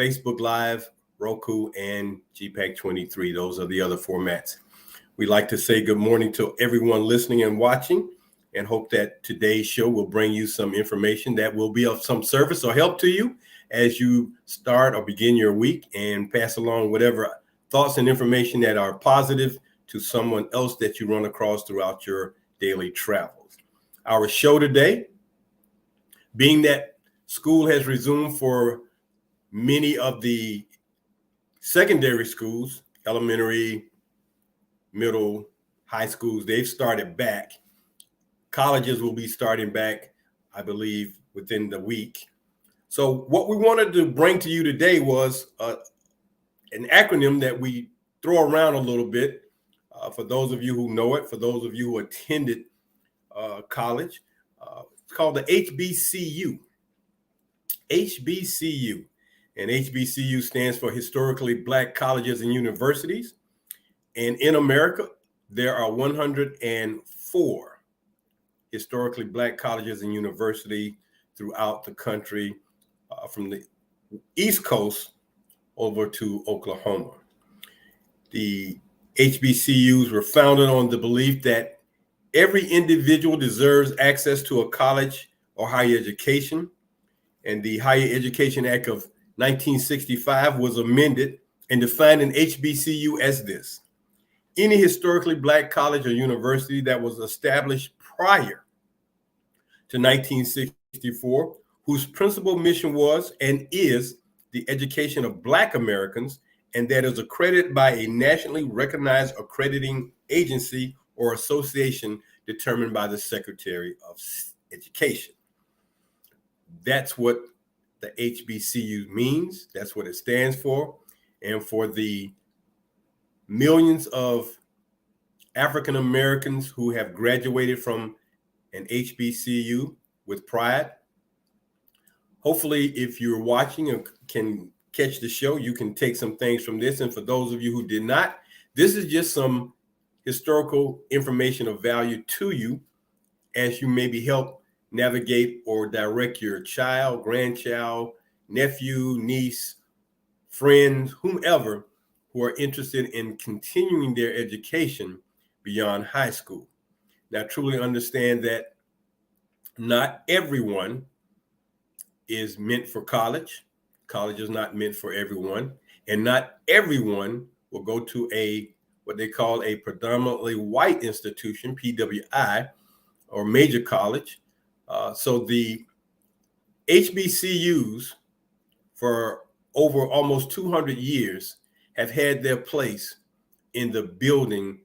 Facebook Live, Roku, and GPAC 23. Those are the other formats. We'd like to say good morning to everyone listening and watching, and hope that today's show will bring you some information that will be of some service or help to you as you start or begin your week, and pass along whatever thoughts and information that are positive to someone else that you run across throughout your daily travels. Our show today, being that school has resumed for many of the secondary schools, elementary, middle, high schools, they've started back. Colleges will be starting back, I believe, within the week. So what we wanted to bring to you today was an acronym that we throw around a little bit. For those of you who know it, for those of you who attended college, it's called the HBCU. HBCU. And HBCU stands for Historically Black Colleges and Universities. And in America, there are 104 historically Black colleges and universities throughout the country, from the East Coast over to Oklahoma. The HBCUs were founded on the belief that every individual deserves access to a college or higher education. And the Higher Education Act of 1965 was amended and defined an HBCU as this: any historically Black college or university that was established prior to 1964, whose principal mission was and is the education of Black Americans, and that is accredited by a nationally recognized accrediting agency or association determined by the Secretary of Education. That's what the HBCU means. That's what it stands for. And for the millions of African Americans who have graduated from an HBCU with pride, hopefully, if you're watching and can catch the show, you can take some things from this. And for those of you who did not, this is just some historical information of value to you as you maybe help navigate or direct your child, grandchild, nephew, niece, friend, whomever, who are interested in continuing their education beyond high school. Now, truly understand that not everyone is meant for college. College is not meant for everyone. And not everyone will go to what they call a predominantly white institution, PWI, or major college. So the HBCUs for over almost 200 years have had their place in the building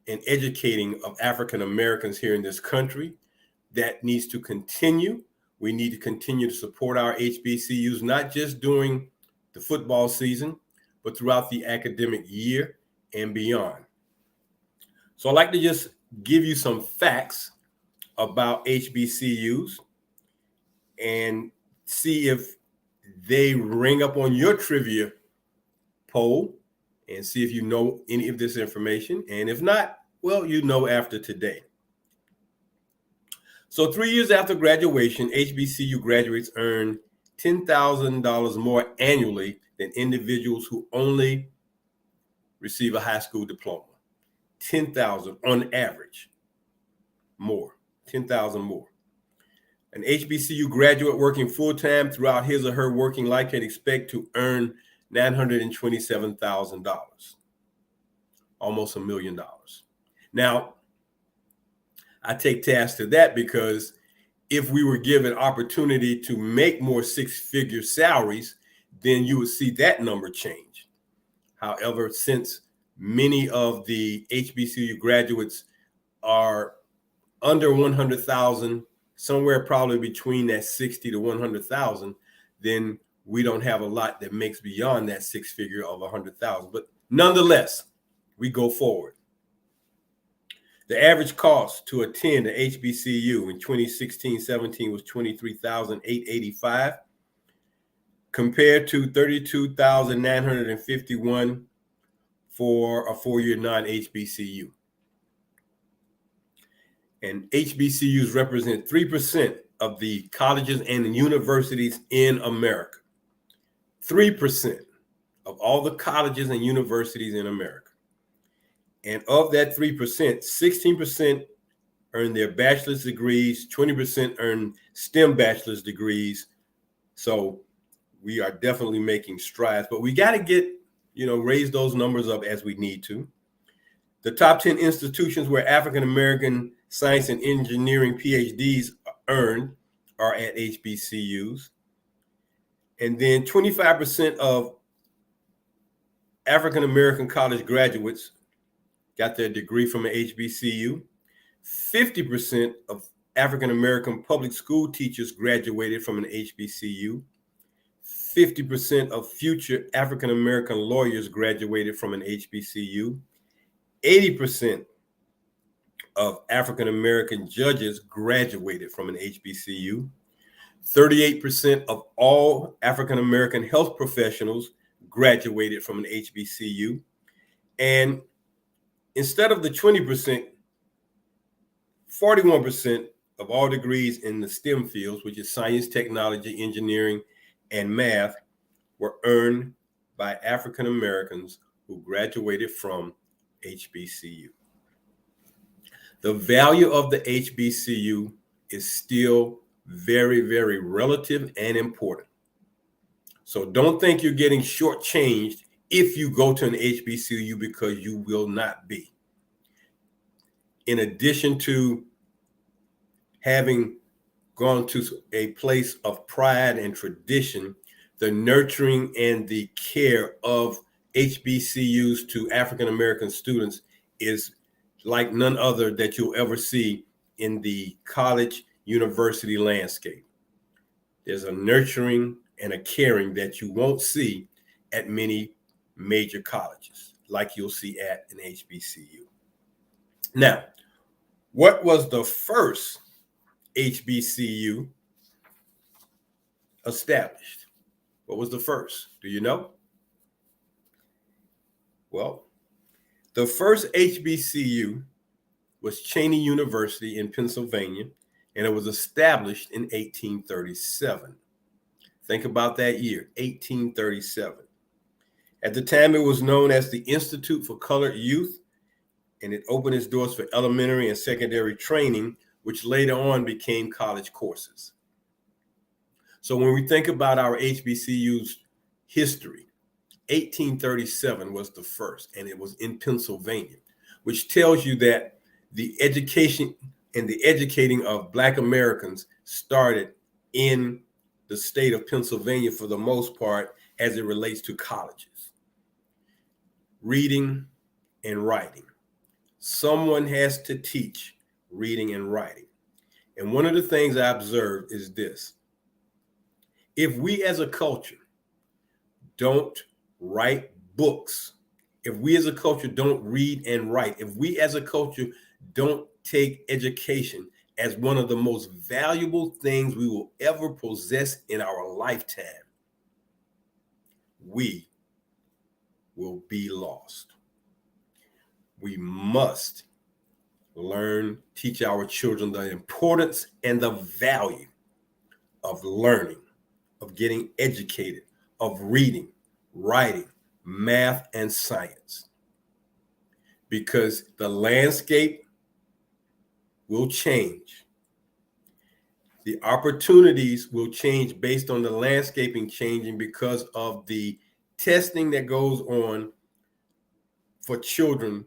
and educating of African Americans here in this country. That needs to continue. We need to continue to support our HBCUs, not just during the football season, but throughout the academic year and beyond. So I'd like to just give you some facts about HBCUs and see if they ring up on your trivia poll, and see if you know any of this information. And if not, well, you know after today. So 3 years after graduation, HBCU graduates earn $10,000 more annually than individuals who only receive a high school diploma. 10,000 on average more, 10,000 more. An HBCU graduate working full-time throughout his or her working life can expect to earn $927,000, almost $1 million. Now, I take task to that because if we were given opportunity to make more six-figure salaries, then you would see that number change. However, since many of the HBCU graduates are under 100,000, somewhere probably between that 60 to 100,000, then we don't have a lot that makes beyond that six figure of 100,000. But nonetheless, we go forward. The average cost to attend a HBCU in 2016-17 was $23,885, compared to $32,951 for a four-year non-HBCU. And HBCUs represent 3% of the colleges and universities in America. 3% of all the colleges and universities in America. And of that 3%, 16% earn their bachelor's degrees, 20% earn STEM bachelor's degrees. So we are definitely making strides, but we got to get, raise those numbers up as we need to. The top 10 institutions where African-American science and engineering PhDs earned are at HBCUs. And then 25% of African-American college graduates got their degree from an HBCU. 50% of African-American public school teachers graduated from an HBCU. 50% of future African-American lawyers graduated from an HBCU. 80% of African-American judges graduated from an HBCU. 38% of all African-American health professionals graduated from an HBCU. And instead of the 20%, 41% of all degrees in the STEM fields, which is science, technology, engineering, and math, were earned by African Americans who graduated from HBCU. The value of the HBCU is still very, very relative and important. So don't think you're getting shortchanged if you go to an HBCU, because you will not be. In addition to having gone to a place of pride and tradition, the nurturing and the care of HBCUs to African-American students is like none other that you'll ever see in the college university landscape. There's a nurturing and a caring that you won't see at many major colleges, like you'll see at an HBCU. Now, what was the first HBCU established? What was the first? Do you know? Well, the first HBCU was Cheney University in Pennsylvania, and it was established in 1837. Think about that year, 1837. At the time, it was known as the Institute for Colored Youth, and it opened its doors for elementary and secondary training, which later on became college courses. So when we think about our HBCU's history, 1837 was the first, and it was in Pennsylvania, which tells you that the education and the educating of Black Americans started in the state of Pennsylvania for the most part as it relates to colleges. Reading and writing. Someone has to teach reading and writing. And one of the things I observed is this. If we as a culture don't write books, if we as a culture don't read and write, if we as a culture don't take education as one of the most valuable things we will ever possess in our lifetime, we will be lost. We must teach our children the importance and the value of learning, of getting educated, of reading, writing, math, and science. Because the landscape will change. The opportunities will change based on the landscaping changing because of the testing that goes on for children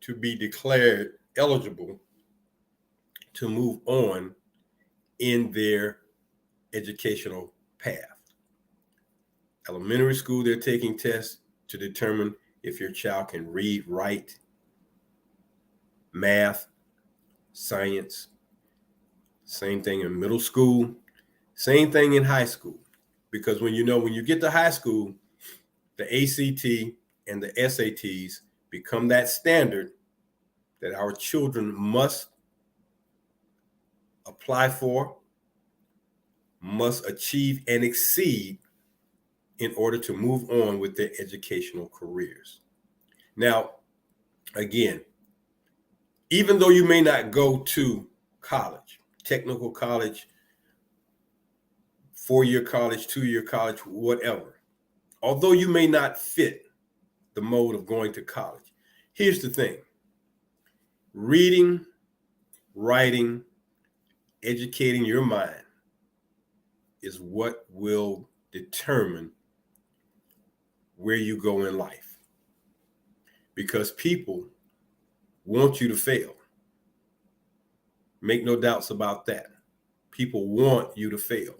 to be declared eligible to move on in their educational path. Elementary school, they're taking tests to determine if your child can read, write, math, science. Same thing in middle school, same thing in high school. Because when you get to high school, the ACT and the SATs become that standard that our children must apply for, must achieve and exceed in order to move on with their educational careers. Now, again, even though you may not go to college, technical college, 4-year college, 2-year college, whatever. Although you may not fit the mode of going to college, here's the thing. Reading, writing, educating your mind is what will determine where you go in life. Because people want you to fail. Make no doubts about that. People want you to fail.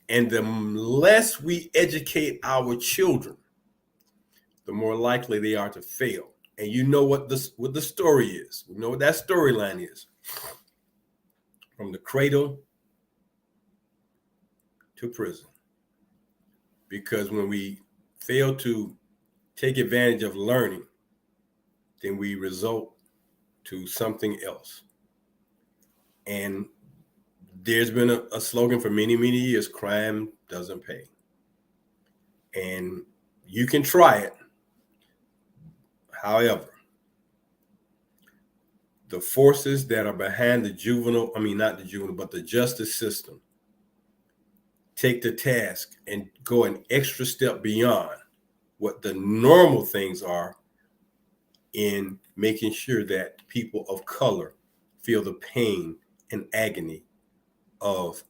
And the less we educate our children, the more likely they are to fail. And you know what the story is. You know what that storyline is. From the cradle to prison. Because when we fail to take advantage of learning, then we result to something else. And there's been a slogan for many, many years: crime doesn't pay. And you can try it. However, the forces that are behind the the justice system take the task and go an extra step beyond what the normal things are in making sure that people of color feel the pain and agony of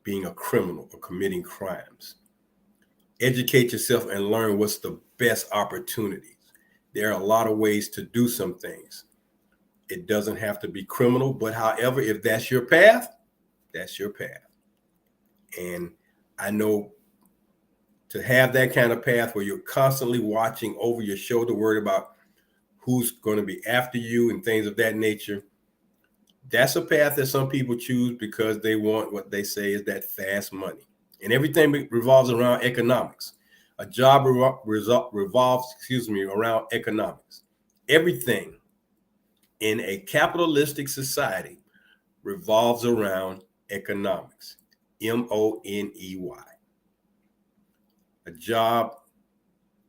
being a criminal or committing crimes. Educate yourself and learn what's the best opportunities. There are a lot of ways to do some things. It doesn't have to be criminal, but however, if that's your path, that's your path. And I know to have that kind of path where you're constantly watching over your shoulder, worried about who's going to be after you and things of that nature, that's a path that some people choose because they want what they say is that fast money. And everything revolves around economics. A job revolves around economics. Everything in a capitalistic society revolves around economics. Money. A job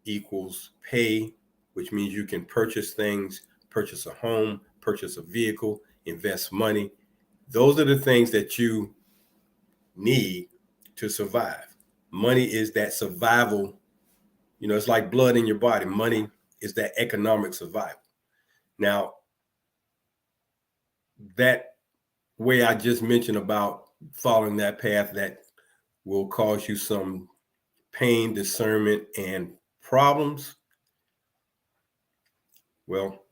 equals pay, which means you can purchase things, purchase a home, purchase a vehicle, invest money. Those are the things that you need to survive. Money is that survival. It's like blood in your body. Money is that economic survival. Now, that way I just mentioned about following that path that will cause you some pain, discernment, and problems. Well,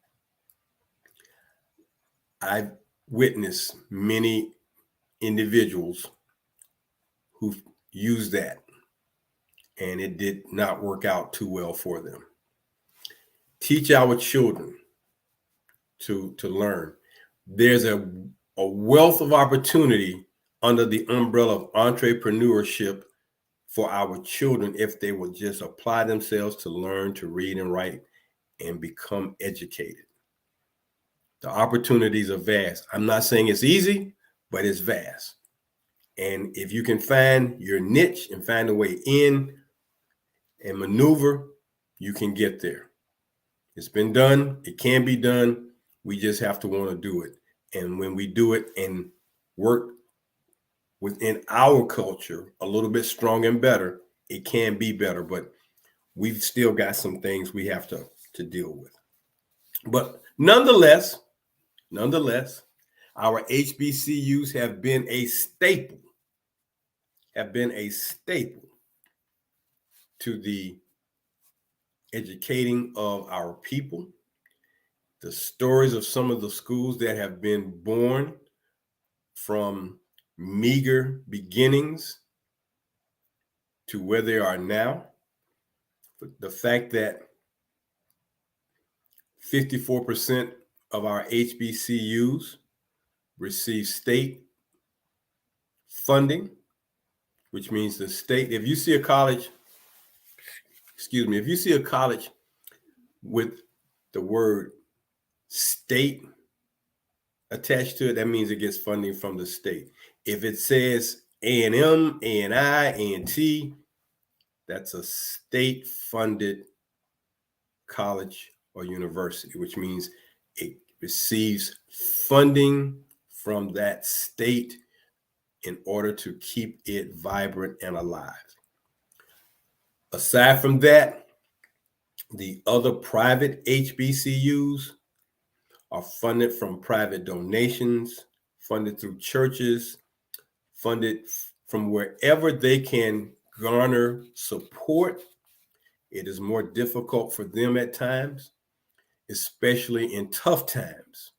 I've witnessed many individuals who've used that, and it did not work out too well for them. Teach our children to learn. There's a wealth of opportunity under the umbrella of entrepreneurship for our children if they would just apply themselves to learn to read and write and become educated. The opportunities are vast. I'm not saying it's easy, but it's vast. And if you can find your niche and find a way in and maneuver, you can get there. It's been done. It can be done. We just have to want to do it. And when we do it and work within our culture a little bit strong and better, it can be better. But we've still got some things we have to deal with. But nonetheless, our HBCUs have been a staple to the educating of our people. The stories of some of the schools that have been born from meager beginnings to where they are now. The fact that 54% of our HBCUs receive state funding, which means the state, if you see a college with the word state attached to it, that means it gets funding from the state. If it says A&M, A&I, A&T, that's a state-funded college or university, which means it receives funding from that state in order to keep it vibrant and alive. Aside from that, the other private HBCUs are funded from private donations, funded through churches, funded from wherever they can garner support. It is more difficult for them at times, especially in tough times.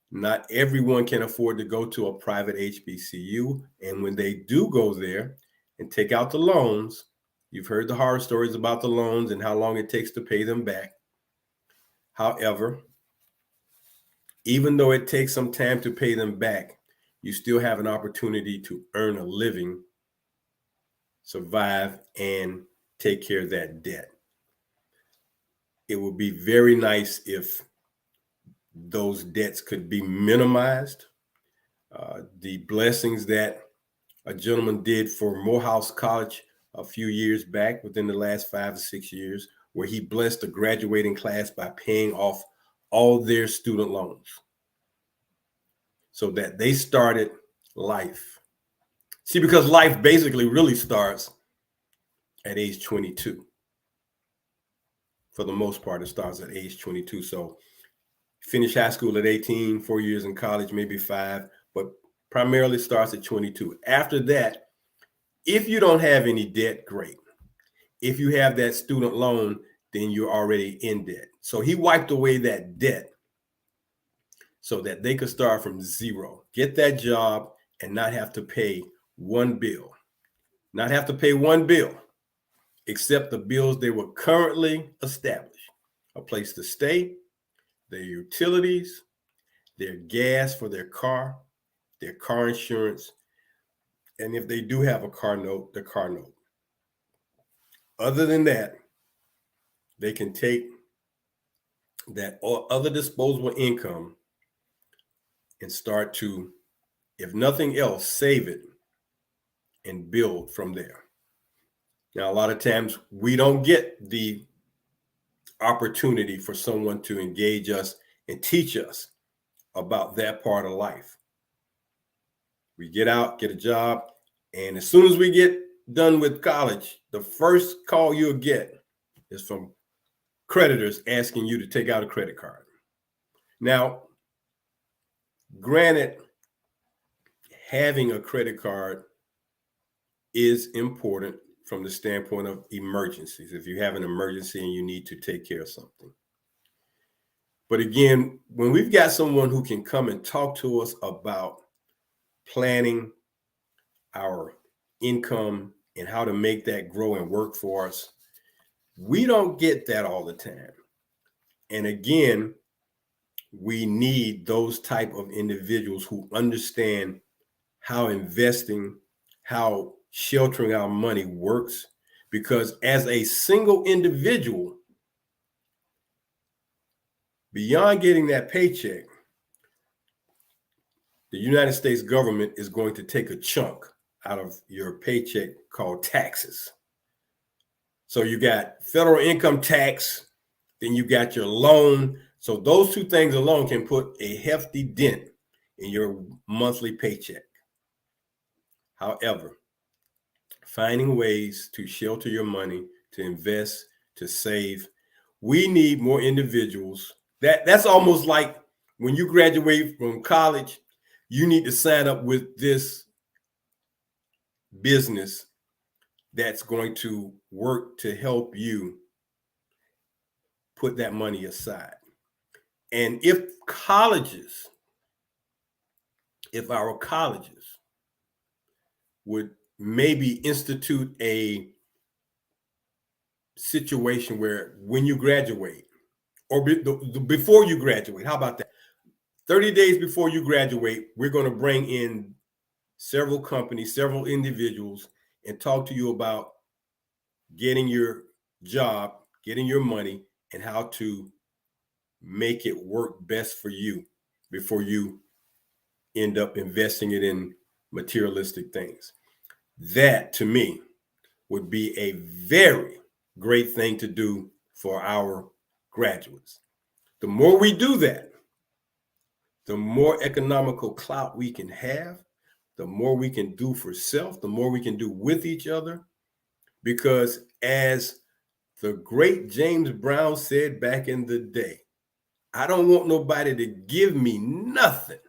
Not everyone can afford to go to a private HBCU. And when they do go there and take out the loans, you've heard the horror stories about the loans and how long it takes to pay them back. However, even though it takes some time to pay them back, you still have an opportunity to earn a living, survive, and take care of that debt. It would be very nice if those debts could be minimized. The blessings that a gentleman did for Morehouse College a few years back, within the last 5 to 6 years, where he blessed the graduating class by paying off all their student loans so that they started life. See, because life basically really starts at age 22. For the most part, it starts at age 22. So finish high school at 18, 4 years in college, maybe 5, but primarily starts at 22. After that, if you don't have any debt, great. If you have that student loan, then you're already in debt. So he wiped away that debt so that they could start from zero, get that job, and not have to pay one bill. Not have to pay one bill, except the bills they were currently established. A place to stay, their utilities, their gas for their car insurance, and if they do have a car note, the car note. Other than that, they can take that other disposable income and start to, if nothing else, save it and build from there. Now, a lot of times we don't get the opportunity for someone to engage us and teach us about that part of life. We get out, get a job, and as soon as we get done with college, the first call you'll get is from creditors asking you to take out a credit card. Now, granted, having a credit card is important from the standpoint of emergencies. If you have an emergency and you need to take care of something. But again, when we've got someone who can come and talk to us about planning our income and how to make that grow and work for us, we don't get that all the time. And again, we need those type of individuals who understand how investing, how sheltering our money works, because as a single individual, beyond getting that paycheck, the United States government is going to take a chunk out of your paycheck called taxes. So you got federal income tax, then you got your loan. So those two things alone can put a hefty dent in your monthly paycheck. However, finding ways to shelter your money, to invest, to save, we need more individuals. That's almost like when you graduate from college, you need to sign up with this business that's going to work to help you put that money aside. And if our colleges would maybe institute a situation where when you graduate, or before you graduate, how about that? 30 days before you graduate, we're going to bring in several companies, several individuals, and talk to you about getting your job, getting your money, and how to make it work best for you before you end up investing it in materialistic things. That, to me, would be a very great thing to do for our graduates. The more we do that, the more economical clout we can have, the more we can do for self, the more we can do with each other. Because as the great James Brown said back in the day, I don't want nobody to give me nothing.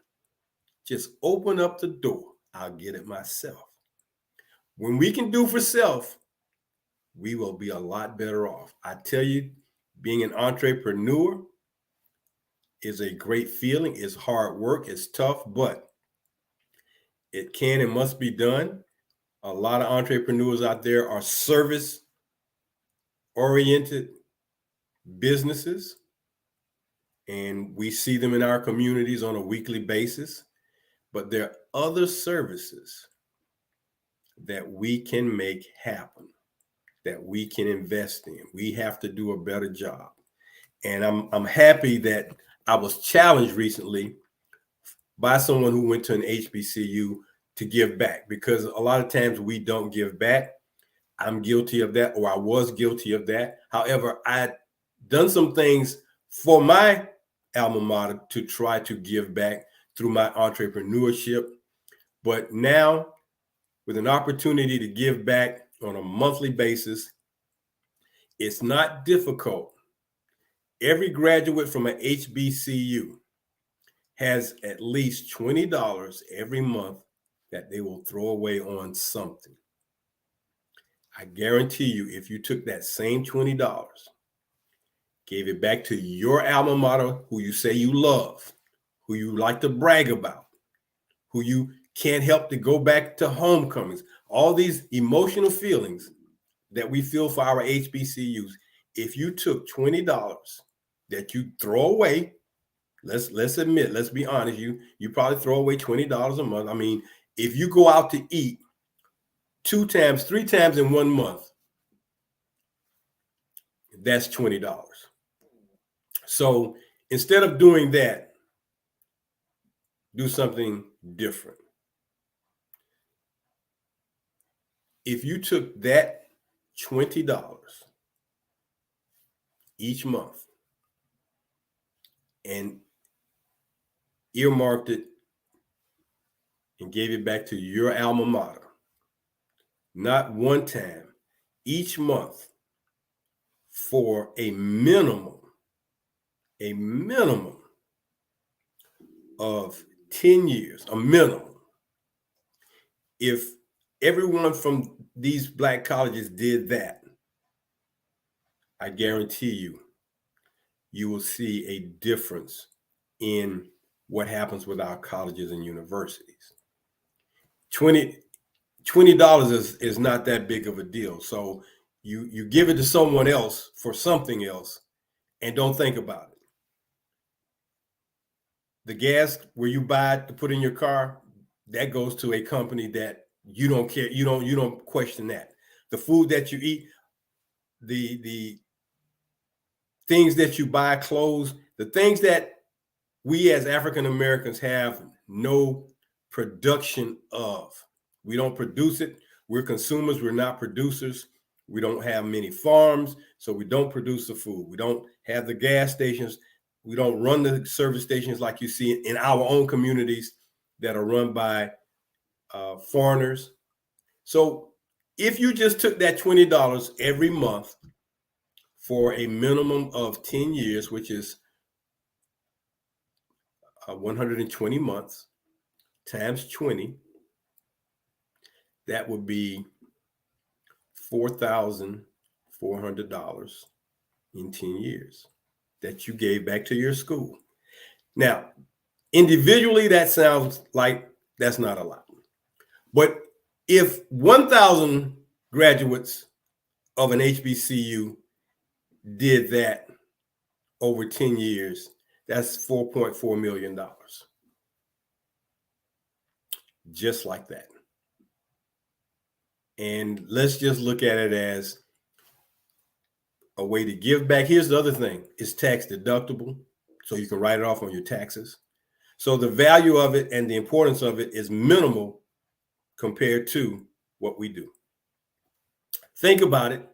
Just open up the door. I'll get it myself. When we can do for self, we will be a lot better off. I tell you, being an entrepreneur is a great feeling. It's hard work. It's tough, but it can and must be done. A lot of entrepreneurs out there are service oriented businesses, and we see them in our communities on a weekly basis. But there are other services that we can make happen, that we can invest in. We have to do a better job. And I'm happy that I was challenged recently by someone who went to an HBCU to give back, because a lot of times we don't give back. I'm guilty of that, or I was guilty of that. However, I'd done some things for my alma mater to try to give back through my entrepreneurship. But now, with an opportunity to give back on a monthly basis, it's not difficult. Every graduate from an HBCU has at least $20 every month that they will throw away on something. I guarantee you, if you took that same $20, gave it back to your alma mater, who you say you love, who you like to brag about, who you can't help to go back to homecomings, all these emotional feelings that we feel for our HBCUs. If you took $20 that you throw away, let's admit, let's be honest, you probably throw away $20 a month. I mean, if you go out to eat 2 times, 3 times in 1 month, that's $20. So instead of doing that, do something different. If you took that $20 each month and earmarked it and gave it back to your alma mater, not one time, each month, for a minimum of 10 years, a minimum. If everyone from these Black colleges did that, I guarantee you will see a difference in what happens with our colleges and universities. $20 is not that big of a deal. So you give it to someone else for something else and don't think about it. The gas where you buy it to put in your car, that goes to a company that you don't care. You don't question that. The food that you eat, the things that you buy, clothes, the things that we as African Americans have no production of. We don't produce it. We're consumers. We're not producers. We don't have many farms, so we don't produce the food. We don't have the gas stations. We don't run the service stations like you see in our own communities that are run by foreigners. So if you just took that $20 every month for a minimum of 10 years, which is 120 months times 20, that would be $4,400 in 10 years that you gave back to your school. Now, individually, that sounds like that's not a lot. But if 1,000 graduates of an HBCU did that over 10 years, that's $4.4 million. Just like that. And let's just look at it as a way to give back. Here's the other thing. It's tax deductible, so you can write it off on your taxes. So the value of it and the importance of it is minimal compared to what we do. Think about it.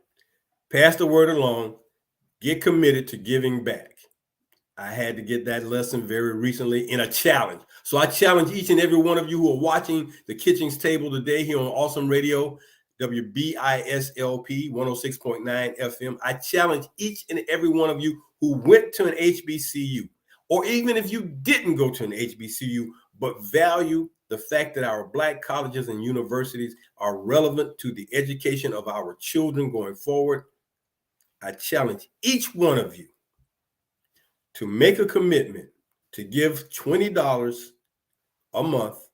Pass the word along. Get committed to giving back. I had to get that lesson very recently in a challenge. So I challenge each and every one of you who are watching the Kitchings Table today here on Awesome Radio, WBISLP 106.9 FM. I challenge each and every one of you who went to an HBCU, or even if you didn't go to an HBCU, but value the fact that our Black colleges and universities are relevant to the education of our children going forward. I challenge each one of you to make a commitment to give $20 a month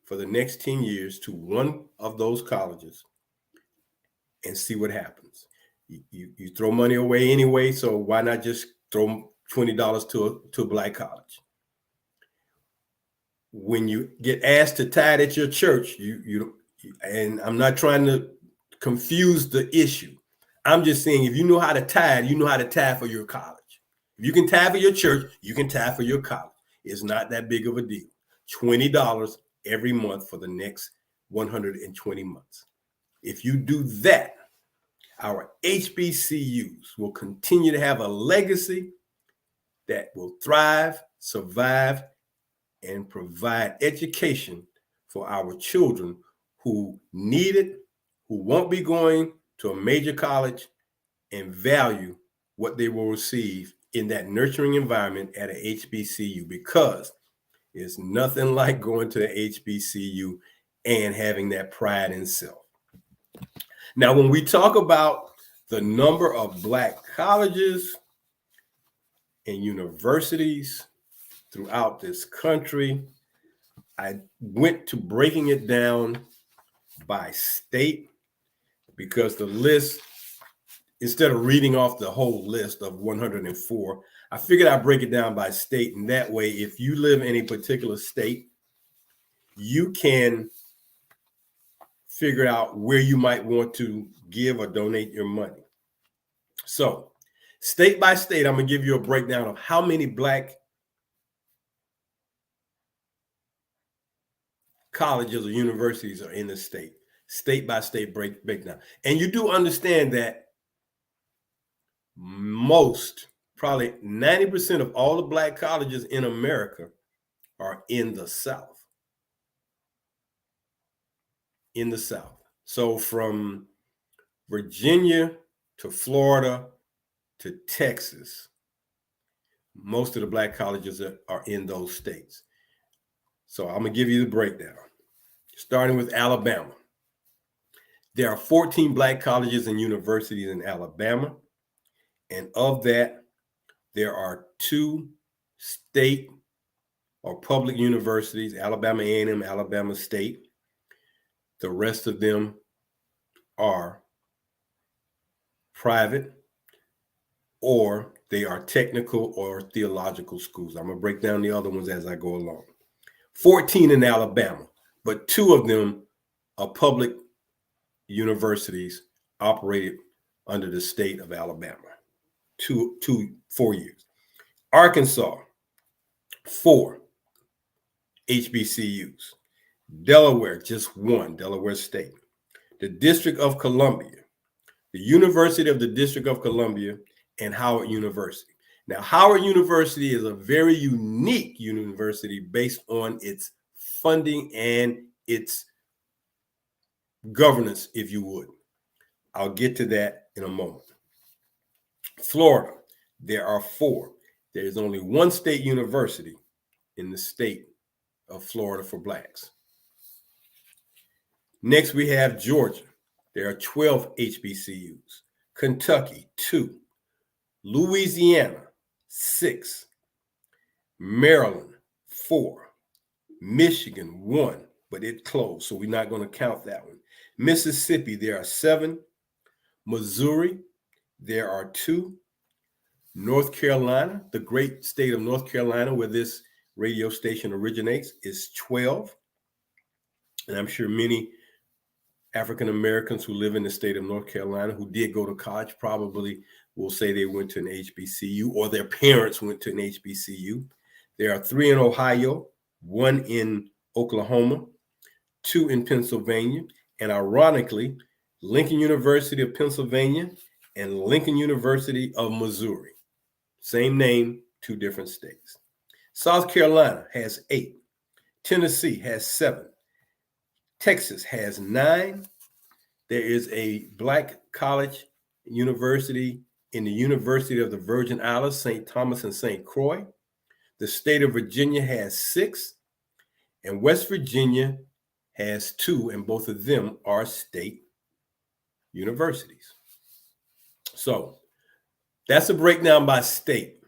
for the next 10 years to one of those colleges and see what happens. You throw money away anyway, so why not just throw $20 to a Black college? When you get asked to tithe at your church, and I'm not trying to confuse the issue. I'm just saying, if you know how to tithe, you know how to tithe for your college. If you can tithe for your church, you can tithe for your college. It's not that big of a deal. $20 every month for the next 120 months. If you do that, our HBCUs will continue to have a legacy that will thrive, survive, and provide education for our children who need it, who won't be going to a major college, and value what they will receive in that nurturing environment at a HBCU, because it's nothing like going to a HBCU and having that pride in self. Now, when we talk about the number of Black colleges and universities throughout this country, I went to breaking it down by state, because the list, instead of reading off the whole list of 104, I figured I'd break it down by state. And that way, if you live in a particular state, you can figure out where you might want to give or donate your money. So, state by state, I'm going to give you a breakdown of how many Black colleges or universities are in the state by state breakdown. And you do understand that most, probably 90% of all the Black colleges in America are in the South. In the South. So from Virginia to Florida to Texas, most of the Black colleges are in those states. So I'm going to give you the breakdown. Starting with Alabama. There are 14 Black colleges and universities in Alabama. And of that, there are 2 state or public universities, Alabama A&M, Alabama State. The rest of them are private, or they are technical or theological schools. I'm going to break down the other ones as I go along. 14 in Alabama, but 2 of them are public universities operated under the state of Alabama. 4 years. Arkansas, 4 HBCUs. Delaware, just 1, Delaware State. The District of Columbia, the University of the District of Columbia, and Howard University. Now, Howard University is a very unique university based on its funding and its governance, if you would. I'll get to that in a moment. Florida, there are 4. There is only 1 state university in the state of Florida for Blacks. Next, we have Georgia. There are 12 HBCUs. Kentucky, 2. Louisiana, 6. Maryland, 4. Michigan, 1, but it closed, so we're not going to count that one. Mississippi, there are 7. Missouri, there are 2. North Carolina, the great state of North Carolina, where this radio station originates, is 12. And I'm sure many African Americans who live in the state of North Carolina who did go to college probably will say they went to an HBCU, or their parents went to an HBCU. There are 3 in Ohio, 1 in Oklahoma, 2 in Pennsylvania, and ironically, Lincoln University of Pennsylvania and Lincoln University of Missouri. Same name, 2 different states. South Carolina has 8. Tennessee has 7. Texas has 9. There is a black college university in the University of the Virgin Islands, St. Thomas and St. Croix. The state of Virginia has 6, and West Virginia has 2, and both of them are state universities. So that's a breakdown by state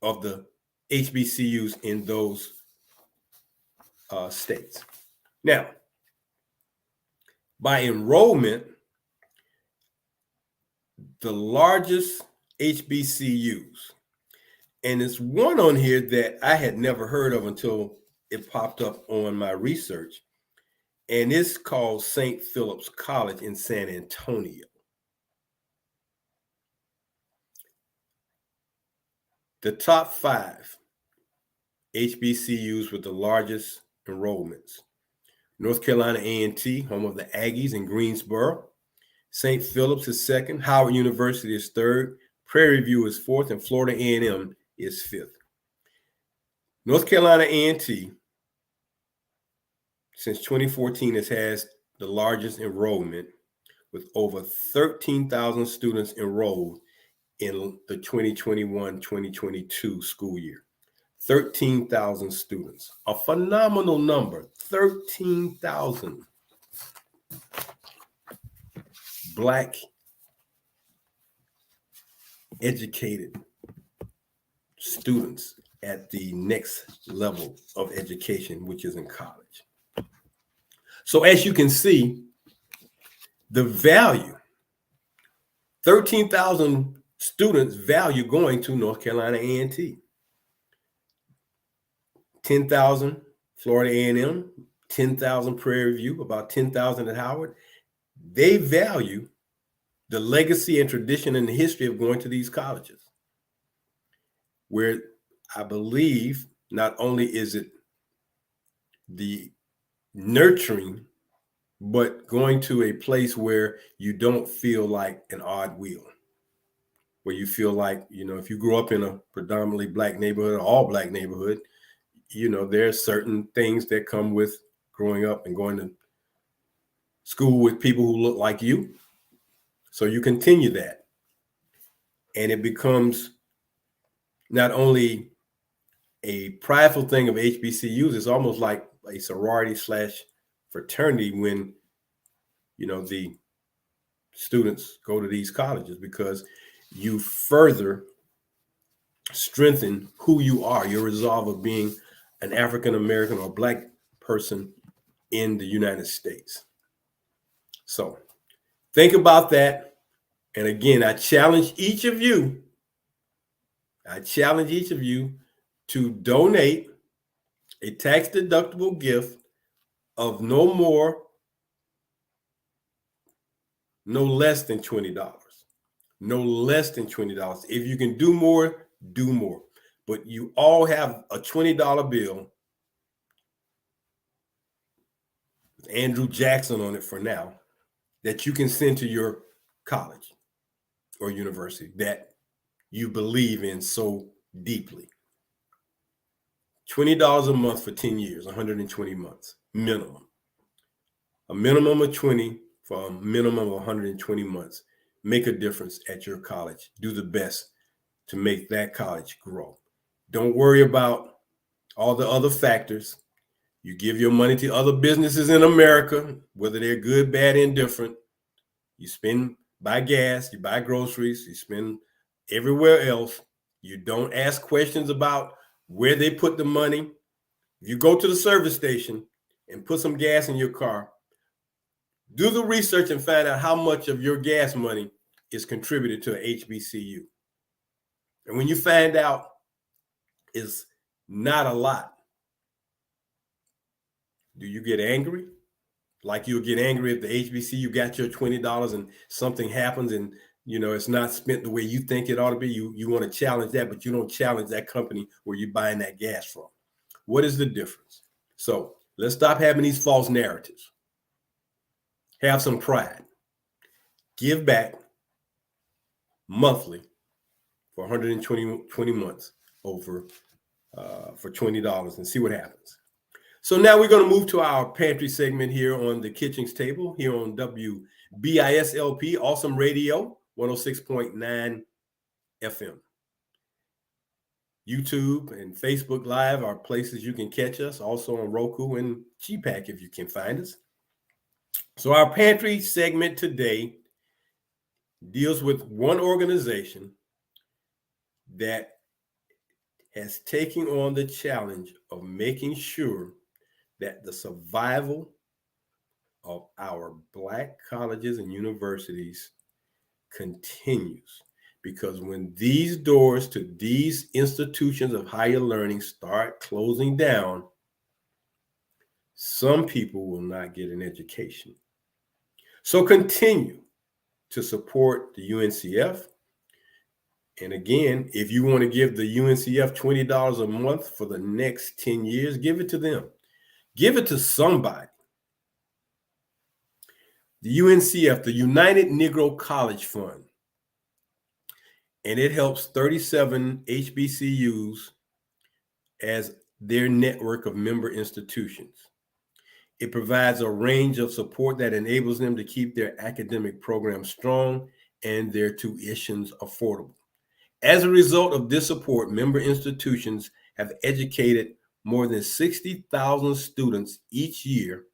of the HBCUs in those states. Now, by enrollment, the largest HBCUs, and it's one on here that I had never heard of until it popped up on my research, and it's called St. Philip's College in San Antonio. The top 5 HBCUs with the largest enrollments: North Carolina A&T, home of the Aggies in Greensboro. St. Philip's is 2nd. Howard University is 3rd. Prairie View is 4th, and Florida A&M is 5th. North Carolina A&T, since 2014, has had the largest enrollment with over 13,000 students enrolled in the 2021-2022 school year. 13,000 students, a phenomenal number. 13,000 Black educated students at the next level of education, which is in college. So as you can see, the value, 13,000 students value going to North Carolina A&T. 10,000 Florida A&M, 10,000 Prairie View, about 10,000 at Howard. They value the legacy and tradition and the history of going to these colleges, where I believe not only is it the nurturing, but going to a place where you don't feel like an odd wheel, where you feel like, if you grow up in a predominantly Black neighborhood or all Black neighborhood, there's certain things that come with growing up and going to school with people who look like you. So you continue that. And it becomes not only a prideful thing of HBCUs, it's almost like a sorority / fraternity when, the students go to these colleges, because you further strengthen who you are, your resolve of being an African American or Black person in the United States. So think about that. And again, I challenge each of you to donate a tax-deductible gift of no less than $20. No less than $20. If you can do more, do more. But you all have a $20 bill with Andrew Jackson on it for now that you can send to your college or university that you believe in so deeply. $20 a month for 10 years, 120 months, minimum. A minimum of 20 for a minimum of 120 months. Make a difference at your college. Do the best to make that college grow. Don't worry about all the other factors. You give your money to other businesses in America, whether they're good, bad, indifferent. You buy gas, you buy groceries, you spend everywhere else. You don't ask questions about where they put the money. If you go to the service station and put some gas in your car, do the research and find out how much of your gas money is contributed to an HBCU. And when you find out it's not a lot, do you get angry? Like you'll get angry if the HBCU got your $20 and something happens and it's not spent the way you think it ought to be. You want to challenge that, but you don't challenge that company where you're buying that gas from. What is the difference? So let's stop having these false narratives. Have some pride. Give back monthly for 120 months over for $20 and see what happens. So now we're going to move to our pantry segment here on the Kitchings Table here on WBISLP, Awesome Radio, 106.9 FM. YouTube and Facebook Live are places you can catch us, also on Roku and GPAC if you can find us. So our pantry segment today deals with one organization that has taken on the challenge of making sure that the survival of our Black colleges and universities continues. Because when these doors to these institutions of higher learning start closing down, some people will not get an education. So continue to support the UNCF. And again, if you want to give the UNCF $20 a month for the next 10 years, give it to them. Give it to somebody. The UNCF, the United Negro College Fund, and it helps 37 HBCUs as their network of member institutions. It provides a range of support that enables them to keep their academic programs strong and their tuitions affordable. As a result of this support, member institutions have educated more than 60,000 students each year,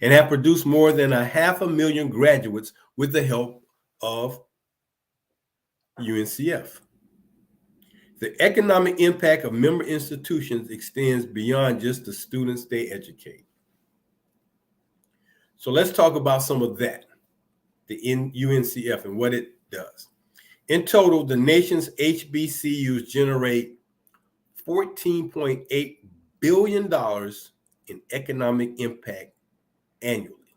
and have produced more than 500,000 graduates with the help of UNCF. The economic impact of member institutions extends beyond just the students they educate. So let's talk about some of that, the UNCF and what it does. In total, the nation's HBCUs generate $14.8 billion in economic impact annually.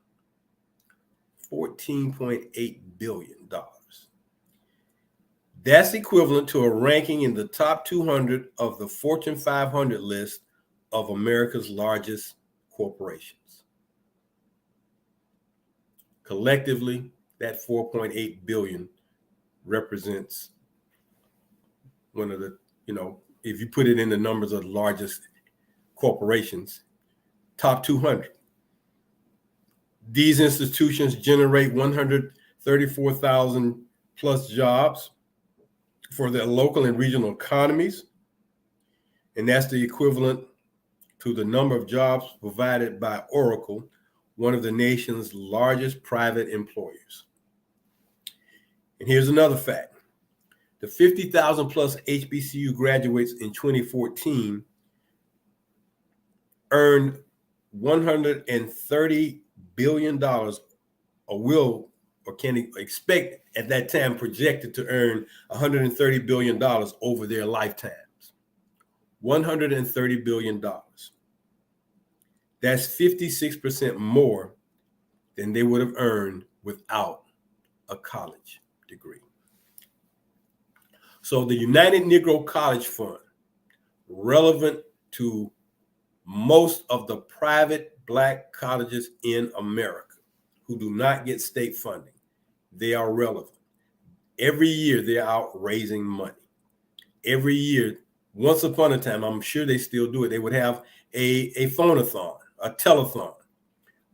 $14.8 billion. That's equivalent to a ranking in the top 200 of the Fortune 500 list of America's largest corporations. Collectively, that 4.8 billion represents one of the, if you put it in the numbers of the largest corporations, top 200. These institutions generate 134,000 plus jobs for their local and regional economies. And that's the equivalent to the number of jobs provided by Oracle, one of the nation's largest private employers. And here's another fact. The 50,000 plus HBCU graduates in 2014 earned $130 billion, or can expect at that time projected to earn $130 billion over their lifetimes. $130 billion. That's 56% more than they would have earned without a college degree. So the United Negro College Fund, relevant to most of the private Black colleges in America who do not get state funding, they are relevant. Every year they're out raising money. Every year, once upon a time, I'm sure they still do it, they would have a phone-a-thon, a telethon.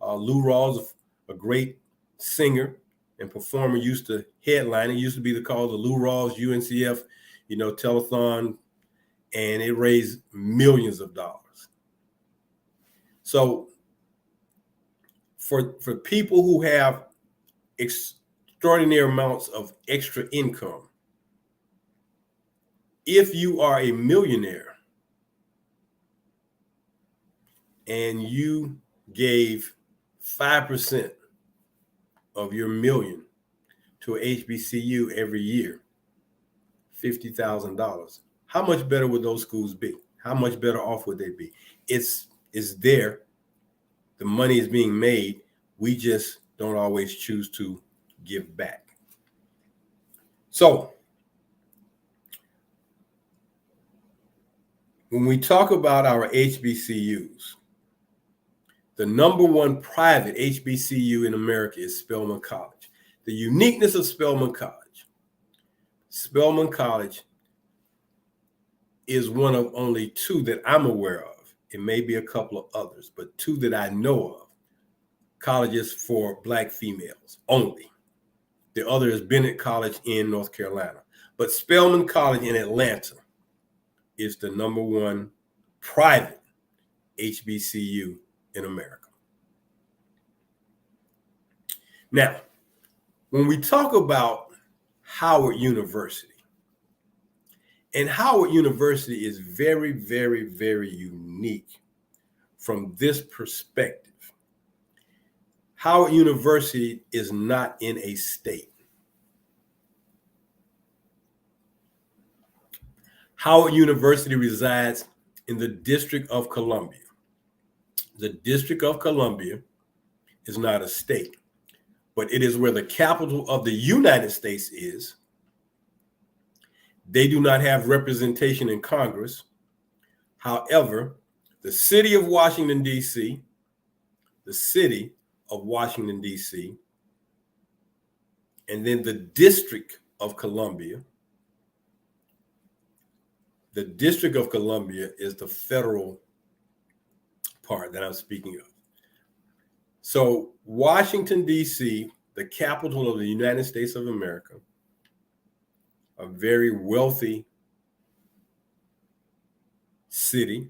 Lou Rawls, a great singer and performer, used to headline. It used to be called the Lou Rawls UNCF, telethon, and it raised millions of dollars. So for people who have extraordinary amounts of extra income, if you are a millionaire and you gave 5% of your million to a HBCU every year, $50,000, how much better would those schools be? How much better off would they be? It's there. The money is being made. We just don't always choose to give back. So when we talk about our HBCUs, the number one private HBCU in America is Spelman College. The uniqueness of Spelman College, Spelman College is one of only two that I'm aware of. It may be a couple of others, but two that I know of, colleges for Black females only. The other is Bennett College in North Carolina. But Spelman College in Atlanta is the number one private HBCU in America. Now, when we talk about Howard University, and Howard University is very, very, very unique from this perspective. Howard University is not in a state. Howard University resides in the District of Columbia. The District of Columbia is not a state, but it is where the capital of the United States is. They do not have representation in Congress. However, the city of Washington, D.C., and then the District of Columbia. The District of Columbia is the federal part that I'm speaking of. So Washington, D.C., the capital of the United States of America, a very wealthy city,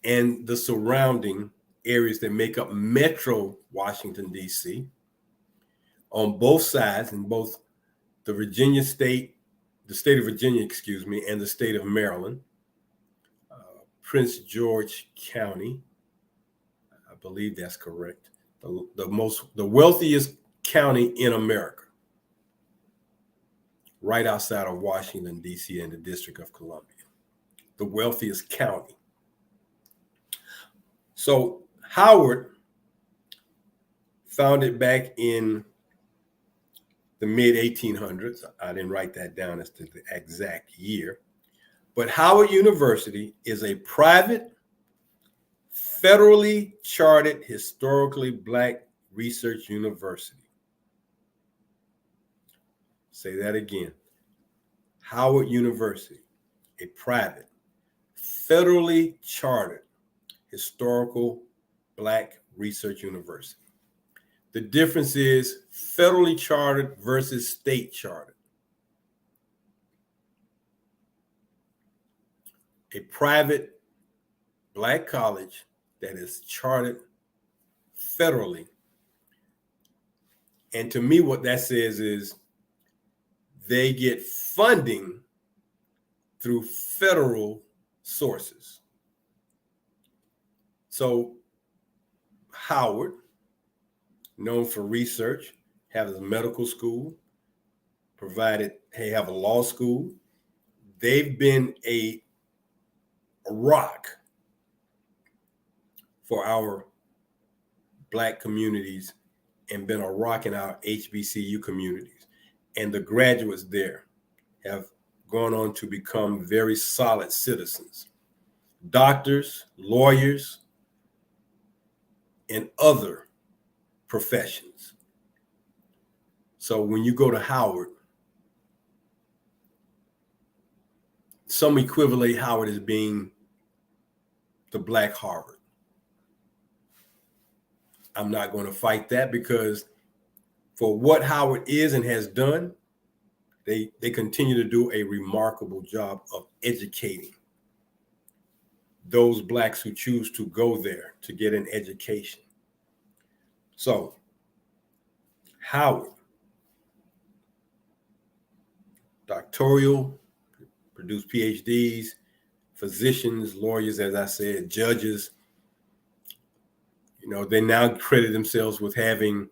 and the surrounding areas that make up Metro Washington, D.C., on both sides, in both the state of Virginia, and the state of Maryland, Prince George County, I believe that's correct, the wealthiest county in America, right outside of Washington, D.C. and the District of Columbia, the wealthiest county. So Howard, founded back in the mid-1800s, I didn't write that down as to the exact year, but Howard University is a private, federally chartered, historically Black research university. Say that again. Howard University, a private, federally chartered, historical Black research university. The difference is federally chartered versus state chartered. A private Black college that is chartered federally. And to me, what that says is they get funding through federal sources. So Howard, known for research, has a medical school, have a law school. They've been a rock for our Black communities and been a rock in our HBCU communities. And the graduates there have gone on to become very solid citizens, doctors, lawyers, and other professions. So when you go to Howard, some equivalent Howard as being the Black Harvard. I'm not going to fight that, because for what Howard is and has done, they continue to do a remarkable job of educating those Blacks who choose to go there to get an education. So Howard, doctoral, produce PhDs, physicians, lawyers, as I said, judges. They now credit themselves with having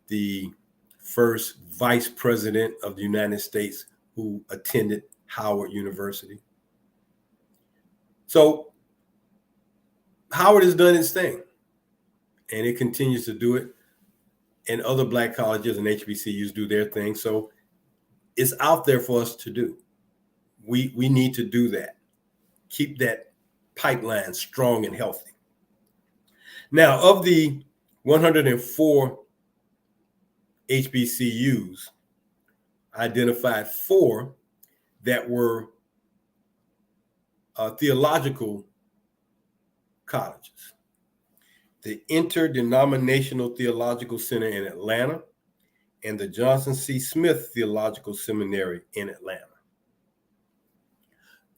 the first vice president of the United States who attended Howard University. So Howard has done its thing, and it continues to do it. And other Black colleges and HBCUs do their thing. So it's out there for us to do. We need to do that. Keep that pipeline strong and healthy. Now, of the 104 HBCUs, identified 4 that were theological colleges: the Interdenominational Theological Center in Atlanta and the Johnson C. Smith Theological Seminary in Atlanta,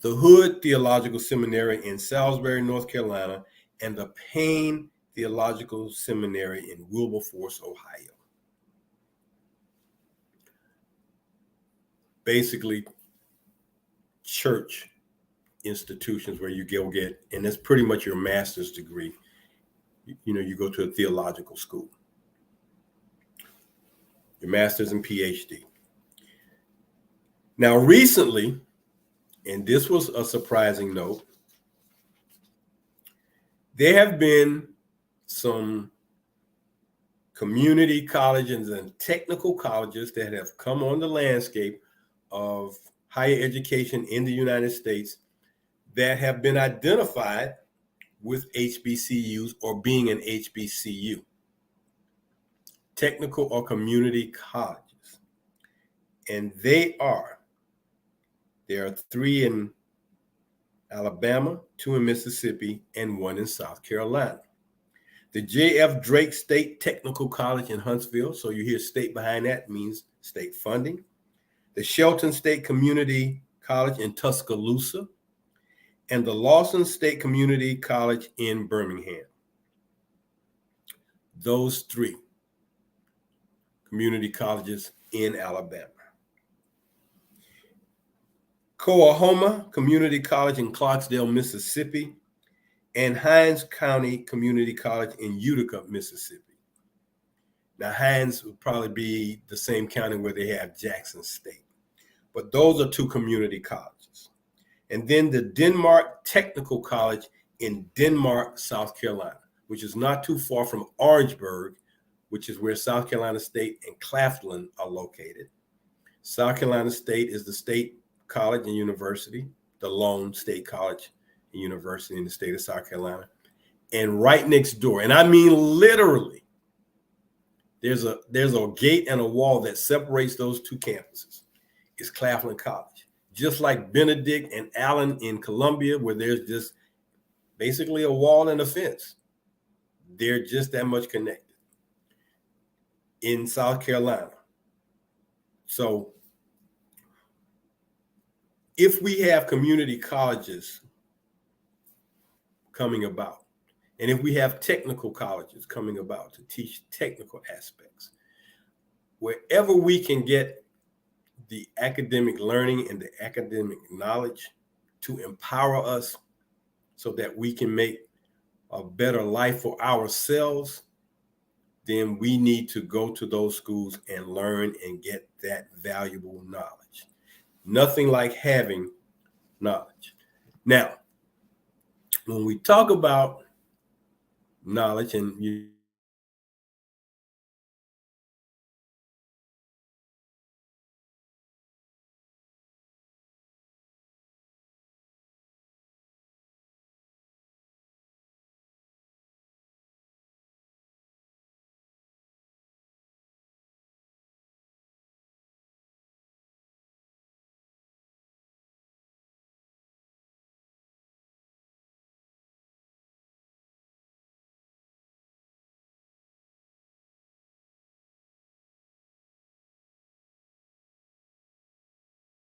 the Hood Theological Seminary in Salisbury, North Carolina, and the Payne Theological Seminary in Wilberforce, Ohio. Basically, church institutions where you go get, and it's pretty much your master's degree. You go to a theological school, your master's and PhD. Now, recently, and this was a surprising note, there have been some community colleges and technical colleges that have come on the landscape of higher education in the United States that have been identified with HBCUs or being an HBCU, technical or community colleges. And there are 3 in Alabama, 2 in Mississippi, and 1 in South Carolina. The J.F. Drake State Technical College in Huntsville, so you hear state behind that, means state funding. The Shelton State Community College in Tuscaloosa, and the Lawson State Community College in Birmingham. Those 3 community colleges in Alabama. Coahoma Community College in Clarksdale, Mississippi, and Hinds County Community College in Utica, Mississippi. Now, Hinds would probably be the same county where they have Jackson State. But those are 2 community colleges. And then the Denmark Technical College in Denmark, South Carolina, which is not too far from Orangeburg, which is where South Carolina State and Claflin are located. South Carolina State is the state college and university, the lone state college and university in the state of South Carolina. And right next door, and I mean literally, there's a gate and a wall that separates those 2 campuses. It's Claflin College. Just like Benedict and Allen in Columbia, where there's just basically a wall and a fence. They're just that much connected in South Carolina. So if we have community colleges coming about, and if we have technical colleges coming about to teach technical aspects, wherever we can get the academic learning and the academic knowledge to empower us so that we can make a better life for ourselves, then we need to go to those schools and learn and get that valuable knowledge. Nothing like having knowledge. Now, when we talk about knowledge, and